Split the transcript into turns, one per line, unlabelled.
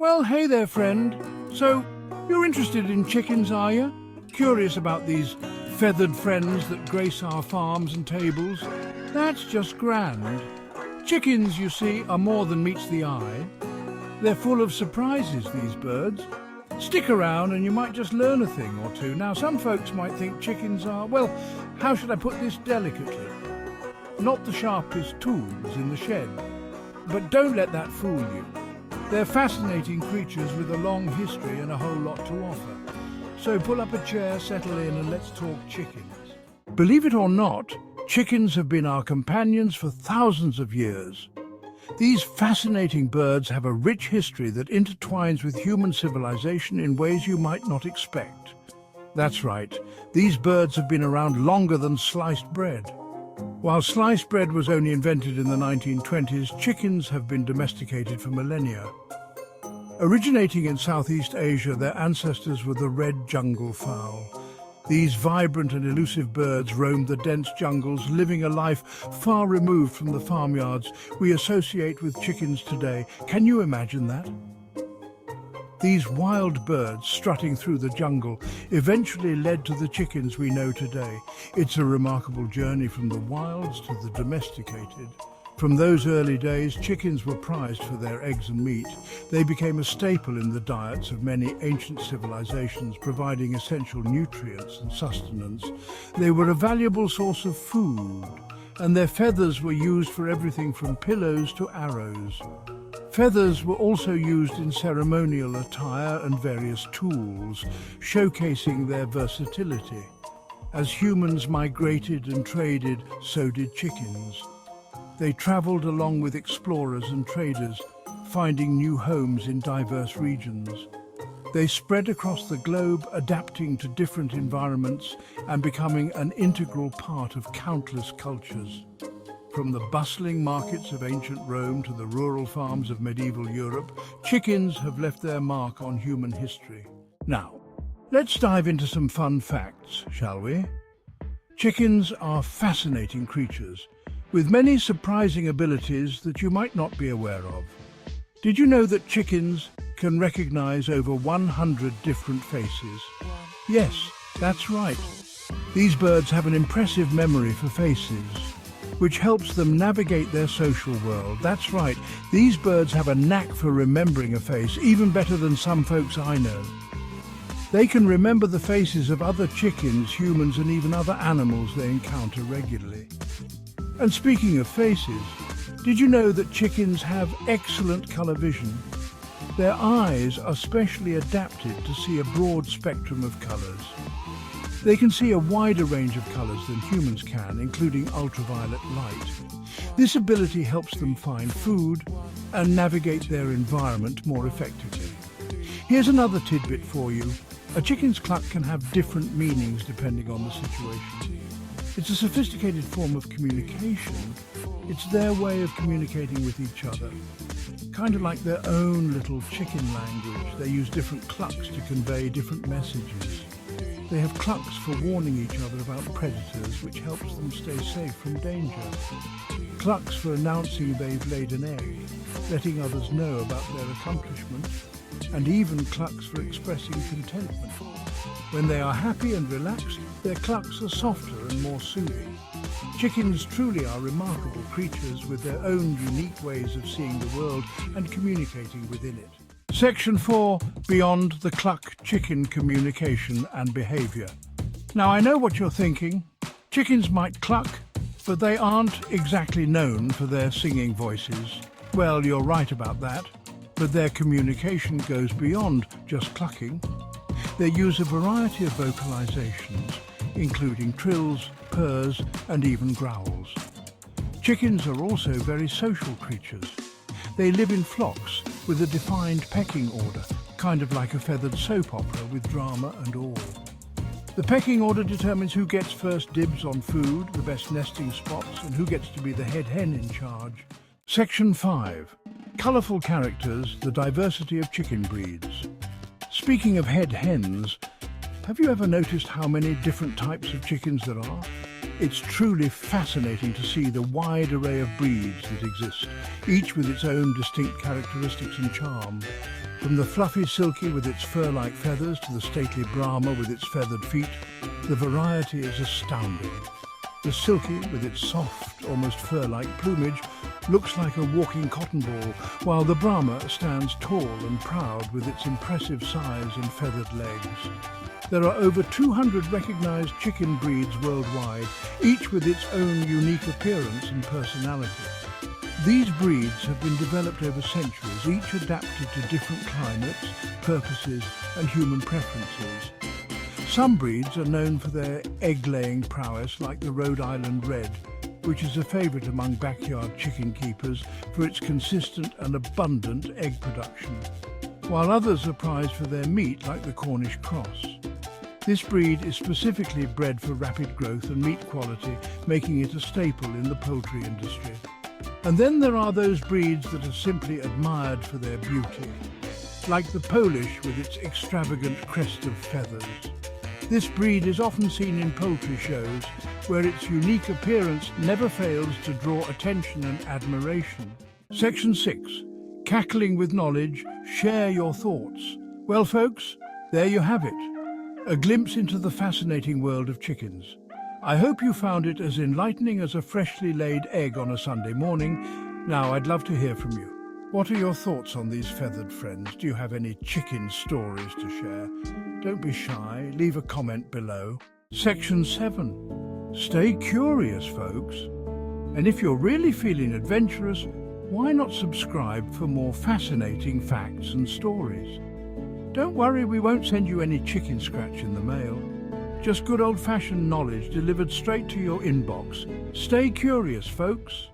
Well, hey there, friend. So, you're interested in chickens, are you? Curious about these feathered friends that grace our farms and tables? That's just grand. Chickens, you see, are more than meets the eye. They're full of surprises, these birds. Stick around and you might just learn a thing or two. Now, some folks might think chickens are, well, how should I put this delicately? Not the sharpest tools in the shed. But don't let that fool you. They're fascinating creatures with a long history and a whole lot to offer. So pull up a chair, settle in, and let's talk chickens. Believe it or not, chickens have been our companions for thousands of years. These fascinating birds have a rich history that intertwines with human civilization in ways you might not expect. That's right, these birds have been around longer than sliced bread. While sliced bread was only invented in the 1920s, chickens have been domesticated for millennia. Originating in Southeast Asia, their ancestors were the red jungle fowl. These vibrant and elusive birds roamed the dense jungles, living a life far removed from the farmyards we associate with chickens today. Can you imagine that? These wild birds strutting through the jungle eventually led to the chickens we know today. It's a remarkable journey from the wilds to the domesticated. From those early days, chickens were prized for their eggs and meat. They became a staple in the diets of many ancient civilizations, providing essential nutrients and sustenance. They were a valuable source of food, and their feathers were used for everything from pillows to arrows. Feathers were also used in ceremonial attire and various tools, showcasing their versatility. As humans migrated and traded, so did chickens. They traveled along with explorers and traders, finding new homes in diverse regions. They spread across the globe, adapting to different environments and becoming an integral part of countless cultures. From the bustling markets of ancient Rome to the rural farms of medieval Europe, chickens have left their mark on human history. Now, let's dive into some fun facts, shall we? Chickens are fascinating creatures, with many surprising abilities that you might not be aware of. Did you know that chickens can recognize over 100 different faces? Yes, that's right. These birds have an impressive memory for faces, which helps them navigate their social world. That's right, these birds have a knack for remembering a face, even better than some folks I know. They can remember the faces of other chickens, humans, and even other animals they encounter regularly. And speaking of faces, did you know that chickens have excellent colour vision? Their eyes are specially adapted to see a broad spectrum of colours. They can see a wider range of colours than humans can, including ultraviolet light. This ability helps them find food and navigate their environment more effectively. Here's another tidbit for you. A chicken's cluck can have different meanings depending on the situation. It's a sophisticated form of communication. It's their way of communicating with each other. Kind of like their own little chicken language. They use different clucks to convey different messages. They have clucks for warning each other about predators, which helps them stay safe from danger. Clucks for announcing they've laid an egg, letting others know about their accomplishment, and even clucks for expressing contentment. When they are happy and relaxed, their clucks are softer and more soothing. Chickens truly are remarkable creatures with their own unique ways of seeing the world and communicating within it. Section 4, Beyond the Cluck Chicken Communication and Behaviour. Now I know what you're thinking. Chickens might cluck, but they aren't exactly known for their singing voices. Well, you're right about that, but their communication goes beyond just clucking. They use a variety of vocalizations, including trills, purrs, and even growls. Chickens are also very social creatures. They live in flocks with a defined pecking order, kind of like a feathered soap opera with drama and all. The pecking order determines who gets first dibs on food, the best nesting spots, and who gets to be the head hen in charge. Section 5. Colourful characters, the diversity of chicken breeds. Speaking of head hens, have you ever noticed how many different types of chickens there are? It's truly fascinating to see the wide array of breeds that exist, each with its own distinct characteristics and charm. From the fluffy silky with its fur-like feathers to the stately Brahma with its feathered feet, the variety is astounding. The silky, with its soft, almost fur-like plumage, looks like a walking cotton ball, while the Brahma stands tall and proud with its impressive size and feathered legs. There are over 200 recognized chicken breeds worldwide, each with its own unique appearance and personality. These breeds have been developed over centuries, each adapted to different climates, purposes and human preferences. Some breeds are known for their egg-laying prowess, like the Rhode Island Red, which is a favourite among backyard chicken keepers for its consistent and abundant egg production, while others are prized for their meat, like the Cornish Cross. This breed is specifically bred for rapid growth and meat quality, making it a staple in the poultry industry. And then there are those breeds that are simply admired for their beauty, like the Polish with its extravagant crest of feathers. This breed is often seen in poultry shows, where its unique appearance never fails to draw attention and admiration. Section 6. Cackling with knowledge, share your thoughts. Well, folks, there you have it. A glimpse into the fascinating world of chickens. I hope you found it as enlightening as a freshly laid egg on a Sunday morning. Now, I'd love to hear from you. What are your thoughts on these feathered friends? Do you have any chicken stories to share? Don't be shy, leave a comment below. Section 7. Stay curious, folks. And if you're really feeling adventurous, why not subscribe for more fascinating facts and stories? Don't worry, we won't send you any chicken scratch in the mail. Just good old-fashioned knowledge delivered straight to your inbox. Stay curious, folks.